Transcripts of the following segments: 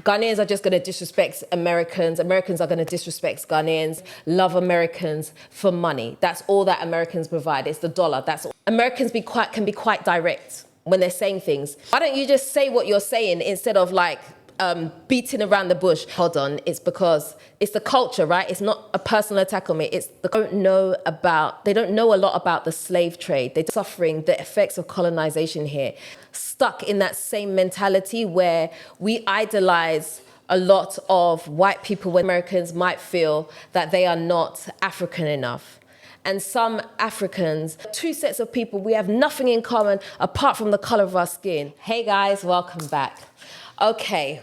Ghanaians are just going to disrespect Americans. Americans are going to disrespect Ghanaians. Love Americans for money. That's all that Americans provide. It's the dollar. That's all. Americans can be quite direct when they're saying things. Why don't you just say what you're saying instead of like beating around the bush? Hold on. It's because it's the culture, right? It's not a personal attack on me. They don't know a lot about the slave trade. They're suffering the effects of colonization here. Stuck in that same mentality where we idolize a lot of white people when Americans might feel that they are not African enough. And some Africans, two sets of people, we have nothing in common apart from the color of our skin. Hey guys, welcome back. Okay,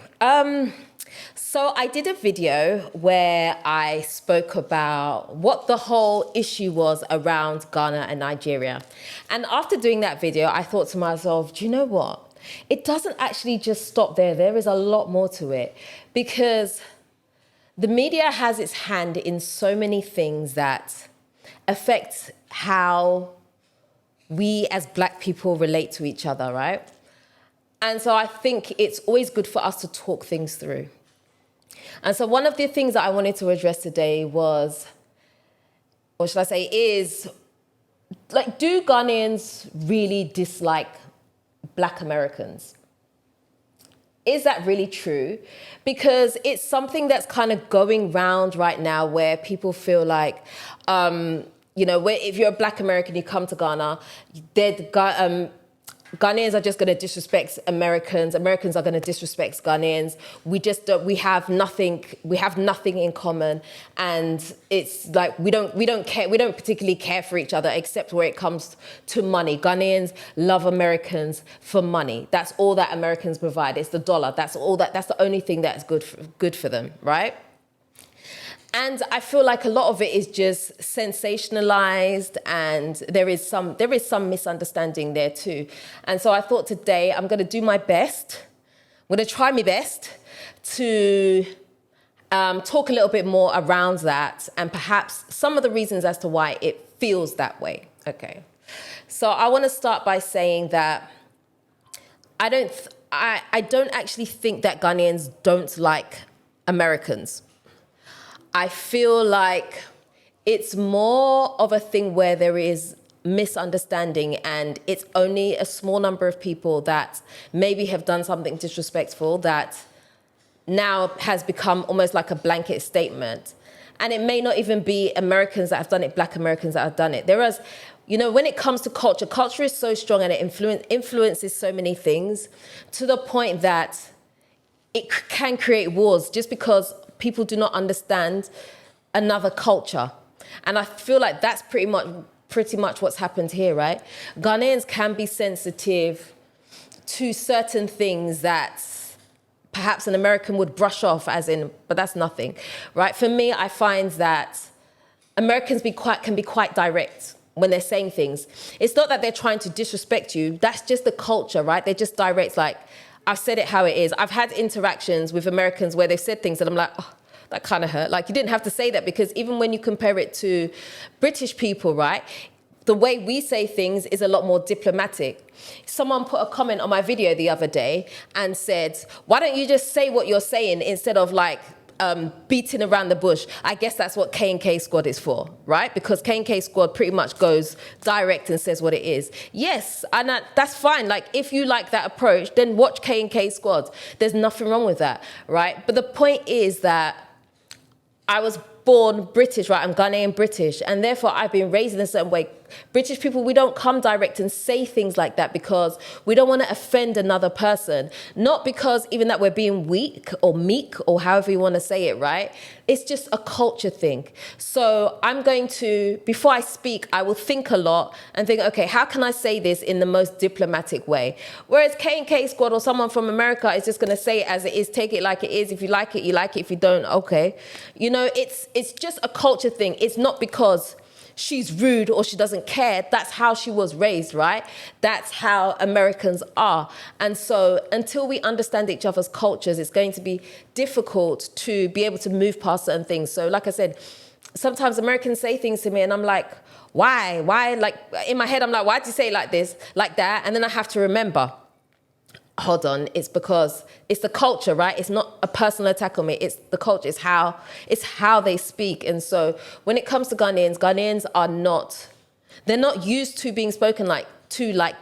so I did a video where I spoke about what the whole issue was around Ghana and Nigeria. And after doing that video, I thought to myself, do you know what? It doesn't actually just stop there. There is a lot more to it, because the media has its hand in so many things that affect how we as Black people relate to each other, right? And so I think it's always good for us to talk things through. And so one of the things that I wanted to address today was, or should I say, is, like, do Ghanaians really dislike Black Americans? Is that really true? Because it's something that's kind of going round right now where people feel like, you know, if you're a Black American, you come to Ghana, Ghanaians are just going to disrespect Americans. Americans are going to disrespect Ghanaians. We have nothing in common, and it's like we don't particularly care for each other except where it comes to money. Ghanaians love Americans for money. That's all that Americans provide. It's the dollar. That's the only thing that's good for them, right? And I feel like a lot of it is just sensationalized, and there is some misunderstanding there too. And so I thought today I'm going to do my best. I'm going to try my best to talk a little bit more around that, and perhaps some of the reasons as to why it feels that way. Okay. So I want to start by saying that I don't actually think that Ghanaians don't like Americans. I feel like it's more of a thing where there is misunderstanding, and it's only a small number of people that maybe have done something disrespectful that now has become almost like a blanket statement. And it may not even be Americans that have done it, Black Americans that have done it. Whereas, you know, when it comes to culture is so strong, and it influences so many things to the point that it can create wars just because people do not understand another culture. And I feel like that's pretty much what's happened here, right? Ghanaians can be sensitive to certain things that perhaps an American would brush off as in, but that's nothing, right? For me, I find that Americans can be quite direct when they're saying things. It's not that they're trying to disrespect you. That's just the culture, right? They're just direct, like, I've said it how it is. I've had interactions with Americans where they've said things and I'm like, oh, that kind of hurt. Like, you didn't have to say that, because even when you compare it to British people, right, the way we say things is a lot more diplomatic. Someone put a comment on my video the other day and said, why don't you just say what you're saying instead of like beating around the bush? I guess that's what K&K Squad is for, right? Because K&K Squad pretty much goes direct and says what it is. Yes, and that's fine. Like, if you like that approach, then watch K&K Squad. There's nothing wrong with that, right? But the point is that I was born British, right? I'm Ghanaian British, and therefore I've been raised in a certain way. British people, we don't come direct and say things like that because we don't want to offend another person. Not because even that we're being weak or meek or however you want to say it, right? It's just a culture thing. So I'm going to, before I speak, I will think a lot and think, okay, how can I say this in the most diplomatic way? Whereas K&K Squad or someone from America is just going to say it as it is, take it like it is. If you like it, you like it. If you don't, okay. You know, it's just a culture thing. It's not because she's rude or she doesn't care. That's how she was raised, right? That's how Americans are. And so until we understand each other's cultures, it's going to be difficult to be able to move past certain things. So like I said, sometimes Americans say things to me and I'm like, why? Like, in my head, I'm like, why'd you say it like this, like that? And then I have to remember, hold on, it's because it's the culture, right? It's not a personal attack on me. It's the culture. It's how they speak. And so when it comes to Ghanaians are not, they're not used to being spoken like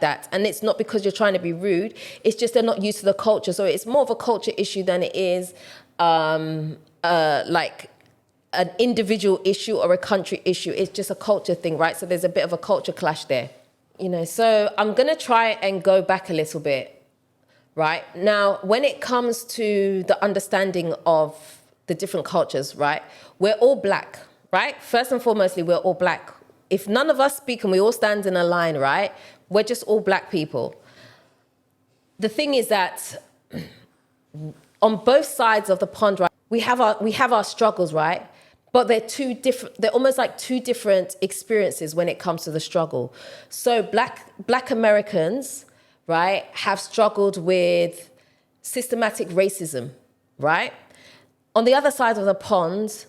that. And it's not because you're trying to be rude. It's just they're not used to the culture. So it's more of a culture issue than it is like an individual issue or a country issue. It's just a culture thing, right? So there's a bit of a culture clash there. So I'm going to try and go back a little bit, right? Now, when it comes to the understanding of the different cultures, right? We're all black, right? First and foremostly, we're all black. If none of us speak and we all stand in a line, right? We're just all black people. The thing is that on both sides of the pond, right, we have our struggles, right? But they're almost like two different experiences when it comes to the struggle. So black Americans, right, have struggled with systematic racism, right? On the other side of the pond,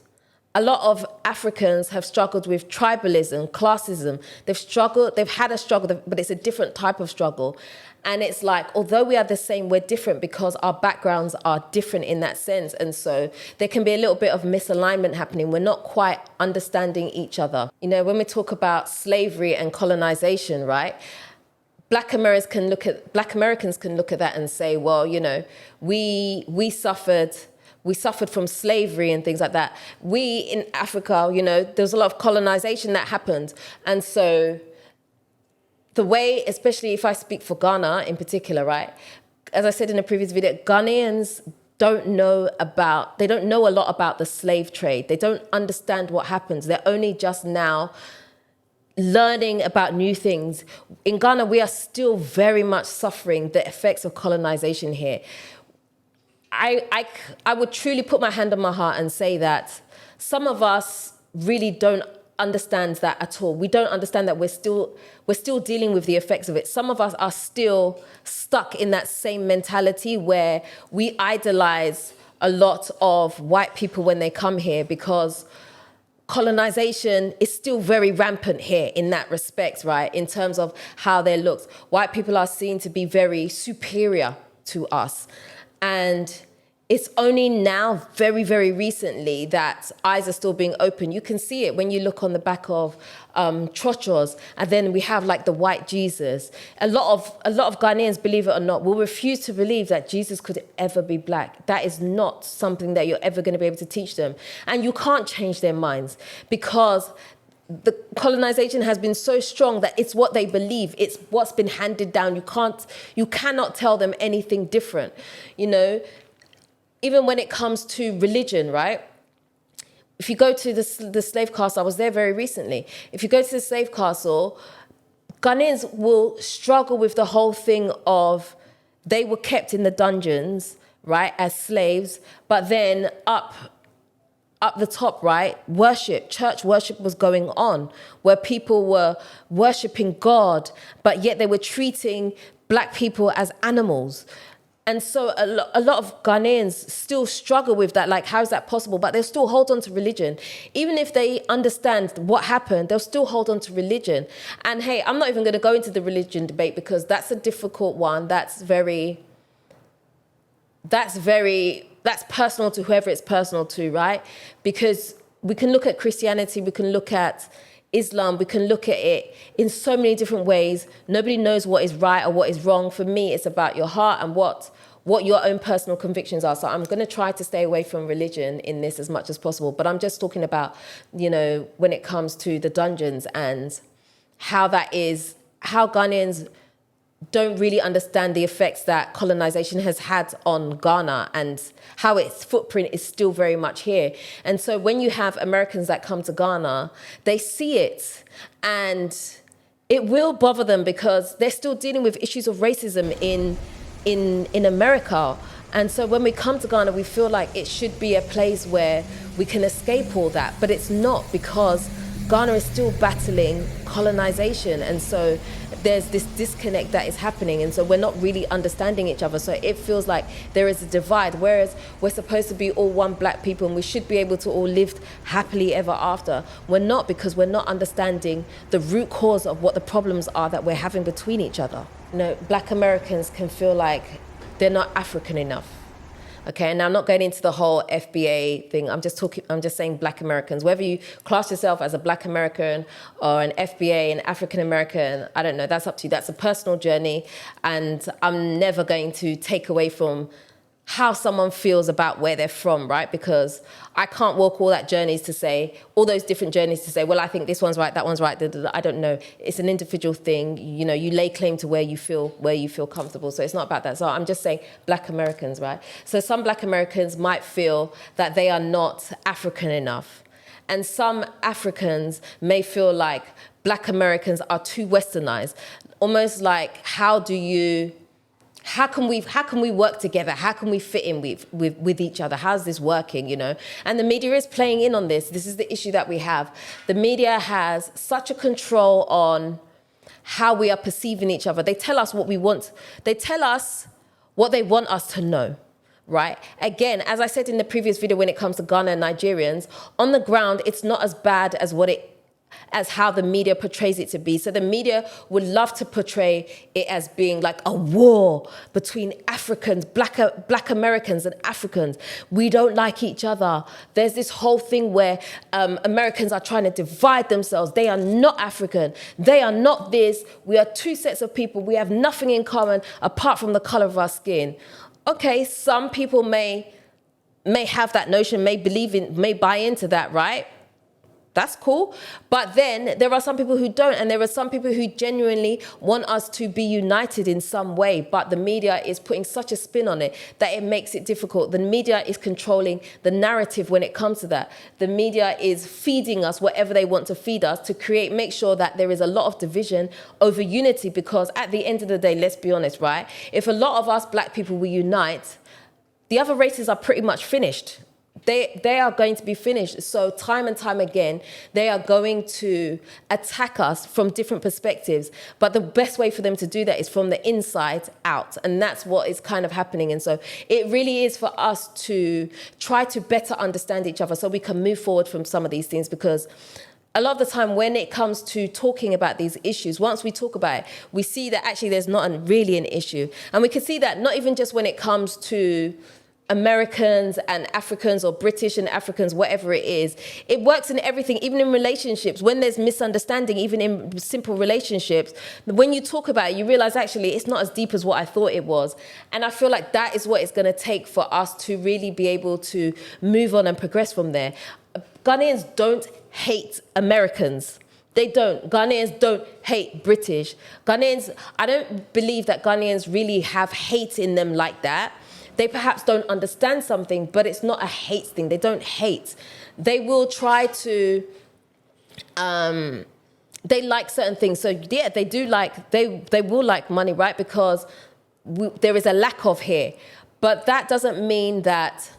a lot of Africans have struggled with tribalism, classism. They've had a struggle, but it's a different type of struggle. And it's like, although we are the same, we're different because our backgrounds are different in that sense. And so there can be a little bit of misalignment happening. We're not quite understanding each other. When we talk about slavery and colonization, right? Black Americans can look at that and say, well, we suffered from slavery and things like that. We in Africa, there's a lot of colonization that happened. And so the way, especially if I speak for Ghana in particular, right? As I said in a previous video, Ghanaians don't know a lot about the slave trade. They don't understand what happens. They're only just now learning about new things. In Ghana, we are still very much suffering the effects of colonization here. I would truly put my hand on my heart and say that some of us really don't understand that at all. We don't understand that we're still dealing with the effects of it. Some of us are still stuck in that same mentality where we idolize a lot of white people when they come here because colonization is still very rampant here in that respect, right? In terms of how they're looked. White people are seen to be very superior to us. And it's only now, very, very recently, that eyes are still being opened. You can see it when you look on the back of chochos, and then we have like the white Jesus. A lot of Ghanaians, believe it or not, will refuse to believe that Jesus could ever be black. That is not something that you're ever going to be able to teach them. And you can't change their minds because the colonization has been so strong that it's what they believe. It's what's been handed down. You cannot tell them anything different, Even when it comes to religion, right? If you go to the slave castle, I was there very recently. If you go to the slave castle, Ghanaians will struggle with the whole thing of they were kept in the dungeons, right, as slaves, but then up the top, right, church worship was going on, where people were worshiping God, but yet they were treating black people as animals. And so a lot of Ghanaians still struggle with that, like, how is that possible? But they'll still hold on to religion. Even if they understand what happened, they'll still hold on to religion. And hey, I'm not even going to go into the religion debate because that's a difficult one. That's personal to whoever it's personal to, right? Because we can look at Christianity, we can look at Islam, we can look at it in so many different ways. Nobody knows what is right or what is wrong. For me, it's about your heart and what your own personal convictions are. So I'm going to try to stay away from religion in this as much as possible. But I'm just talking about, when it comes to the dungeons and how Ghanaians don't really understand the effects that colonization has had on Ghana and how its footprint is still very much here. And so when you have Americans that come to Ghana, they see it and it will bother them because they're still dealing with issues of racism in America. And so when we come to Ghana, we feel like it should be a place where we can escape all that, but it's not, because Ghana is still battling colonization. And so there's this disconnect that is happening. And so we're not really understanding each other. So it feels like there is a divide, whereas we're supposed to be all one black people and we should be able to all live happily ever after. We're not, because we're not understanding the root cause of what the problems are that we're having between each other. Black Americans can feel like they're not African enough. Okay, and I'm not going into the whole FBA thing. I'm just saying Black Americans. Whether you class yourself as a Black American or an FBA, an African American, I don't know, that's up to you. That's a personal journey. And I'm never going to take away from how someone feels about where they're from, right? Because I can't walk all those different journeys to say, well, I think this one's right, that one's right. I don't know. It's an individual thing. You know, you lay claim to where you feel comfortable. So it's not about that. So I'm just saying Black Americans, right? So some Black Americans might feel that they are not African enough. And some Africans may feel like Black Americans are too westernized. Almost like, how can we work together? How can we fit in with each other? How's this working, you know? And the media is playing in on this. This is the issue that we have. The media has such a control on how we are perceiving each other. They tell us what we want. They tell us what they want us to know, right? Again, as I said in the previous video, when it comes to Ghana and Nigerians, on the ground, it's not as bad as how the media portrays it to be. So the media would love to portray it as being like a war between Africans, Black Americans and Africans. We don't like each other. There's this whole thing where Americans are trying to divide themselves. They are not African. They are not this. We are two sets of people. We have nothing in common apart from the color of our skin. Okay, some people may have that notion, may buy into that, right? That's cool. But then there are some people who don't, and there are some people who genuinely want us to be united in some way, but the media is putting such a spin on it that it makes it difficult. The media is controlling the narrative when it comes to that. The media is feeding us whatever they want to feed us to make sure that there is a lot of division over unity, because at the end of the day, let's be honest, right? If a lot of us Black people will unite, the other races are pretty much finished. They are going to be finished. So time and time again, they are going to attack us from different perspectives. But the best way for them to do that is from the inside out. And that's what is kind of happening. And so it really is for us to try to better understand each other so we can move forward from some of these things. Because a lot of the time when it comes to talking about these issues, once we talk about it, we see that actually there's not really an issue. And we can see that not even just when it comes to Americans and Africans, or British and Africans, whatever it is. It works in everything, even in relationships. When there's misunderstanding, even in simple relationships, when you talk about it, you realize actually it's not as deep as what I thought it was. And I feel like that is what it's going to take for us to really be able to move on and progress from there. Ghanaians don't hate Americans. They don't. Ghanaians don't hate British. Ghanaians, I don't believe that Ghanaians really have hate in them like that. They perhaps don't understand something, but it's not a hate thing. They don't hate. They will try to, they like certain things. So yeah, they will like money, right? Because there is a lack of here. But that doesn't mean that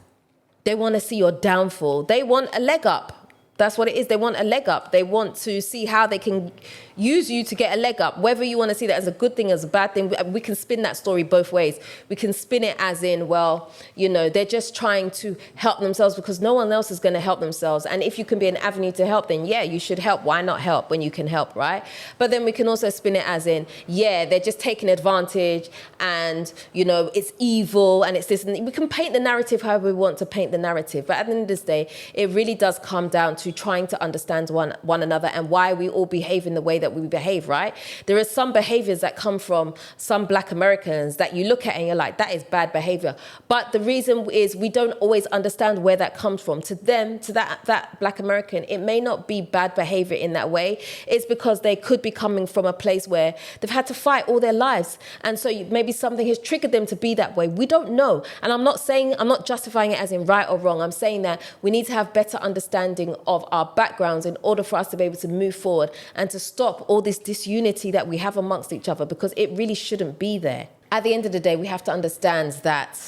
they want to see your downfall. They want a leg up. That's what it is. They want a leg up. They want to see how they can use you to get a leg up. Whether you want to see that as a good thing, as a bad thing, we can spin that story both ways. We can spin it as in, well, you know, they're just trying to help themselves because no one else is going to help themselves. And if you can be an avenue to help, then yeah, you should help. Why not help when you can help, right? But then we can also spin it as in, yeah, they're just taking advantage and, you know, it's evil and it's this. And we can paint the narrative however we want to paint the narrative. But at the end of this day, it really does come down to trying to understand one another and why we all behave in the way that we behave, right? There are some behaviors that come from some Black Americans that you look at and you're like, that is bad behavior. But the reason is we don't always understand where that comes from. To them, to that Black American, it may not be bad behavior in that way. It's because they could be coming from a place where they've had to fight all their lives. And so maybe something has triggered them to be that way. We don't know. And I'm not justifying it as in right or wrong. I'm saying that we need to have better understanding of our backgrounds in order for us to be able to move forward and to stop all this disunity that we have amongst each other, because it really shouldn't be there. At the end of the day, we have to understand that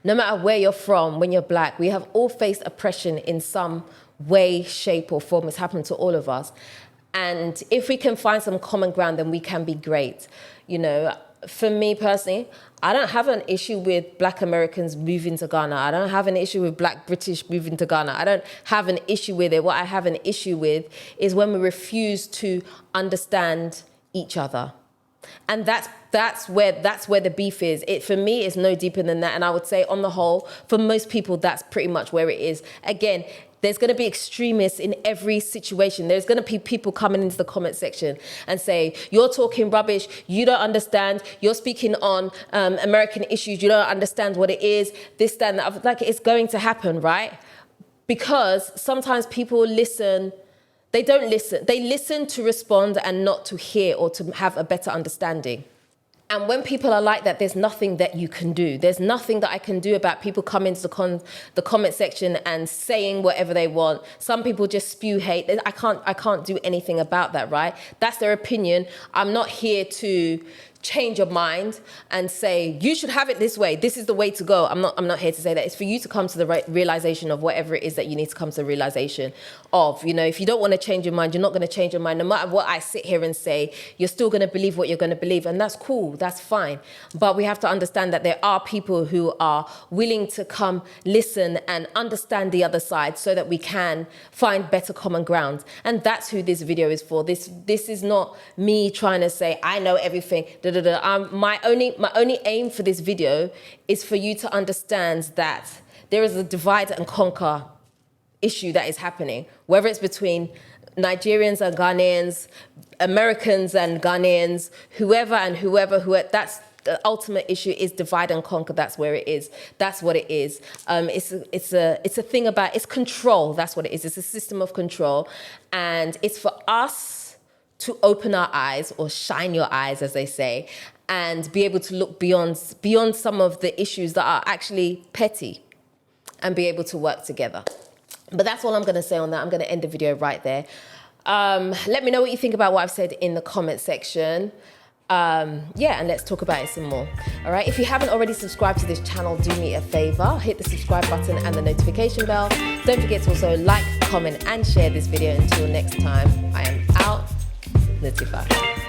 no matter where you're from, when you're Black, we have all faced oppression in some way, shape or form. It's happened to all of us. And if we can find some common ground, then we can be great. You know, for me personally, I don't have an issue with Black Americans moving to Ghana. I don't have an issue with Black British moving to Ghana. I don't have an issue with it. What I have an issue with is when we refuse to understand each other. And that's where the beef is. It, for me, is no deeper than that. And I would say, on the whole, for most people, that's pretty much where it is. Again, there's going to be extremists in every situation. There's going to be people coming into the comment section and say, you're talking rubbish, you don't understand, you're speaking on American issues, you don't understand what it is, this, that, and that. Like, it's going to happen, right? Because sometimes people listen, they don't listen. They listen to respond and not to hear or to have a better understanding. And when people are like that, there's nothing that you can do. There's nothing that I can do about people coming to the comment section and saying whatever they want. Some people just spew hate. I can't do anything about that, right? That's their opinion. I'm not here to change your mind and say, you should have it this way. This is the way to go. I'm not here to say that. It's for you to come to the realization of whatever it is that you need to come to the realization of. You know, if you don't want to change your mind, you're not going to change your mind. No matter what I sit here and say, you're still going to believe what you're going to believe. And that's cool. That's fine. But we have to understand that there are people who are willing to come listen and understand the other side so that we can find better common ground. And that's who this video is for. This is not me trying to say, I know everything. My only aim for this video is for you to understand that there is a divide and conquer issue that is happening, whether it's between Nigerians and Ghanaians, Americans and Ghanaians, whoever, that's the ultimate issue is divide and conquer. That's where it is. That's what it is. It's a thing about, it's control. That's what it is. It's a system of control. And it's for us to open our eyes, or shine your eyes, as they say, and be able to look beyond some of the issues that are actually petty and be able to work together. But that's all I'm going to say on that. I'm going to end the video right there. Let me know what you think about what I've said in the comment section. Yeah, and let's talk about it some more. All right, if you haven't already subscribed to this channel, do me a favor, hit the subscribe button and the notification bell. Don't forget to also like, comment, and share this video. Until next time, I am out. Let's get back.